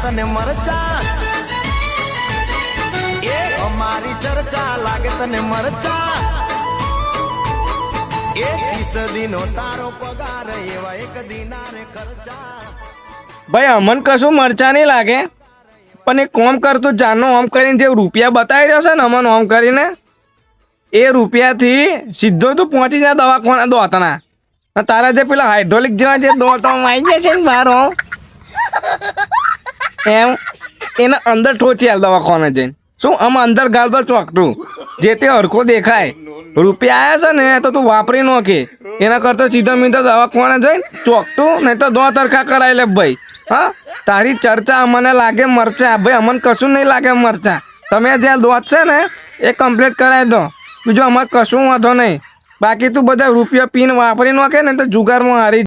તને મરચા એ અમારી ચર્ચા લાગે તને મરચા એ 30 દિનો તારો પગાર એવા એક દિનારે ખર્ચા ભાઈ અમન કશું મરચા નહીં લાગે પણ એક કોમ કરતો જાનો ઓમ કરીને જે રૂપિયા બતાવી રહ્યો છે ને અમન ઓમ કરીને એ રૂપિયાથી સીધો તું પહોંચી જાય દવાખાના દોતના તારા જે પેલા હાઇડ્રોલિક જેવા જે દોતમાં આવી જાય છે ને બહાર એમ એને અંદર ઠોચી હાલ દવાખાને જઈને શું આમ અંદર ગાળતો ચોકટું જે તે હરખો દેખાય રૂપિયા આવ્યા છે ને તો તું વાપરી નોખે એના કરતો સીધો મીધો દવાખાને જઈને ચોકટું નહીં તો દો તરખા કરાવી લે ભાઈ હા તારી ચર્ચા અમને લાગે મરચા ભાઈ અમને કશું નહીં લાગે મરચા તમે જ્યાં દોત છે ને એ કમ્પ્લીટ કરાવી દો બીજું અમારે કશું વાંધો નહીં બાકી તું બધા રૂપિયા પીને વાપરી નોખે ને તો જુગારમાં હારી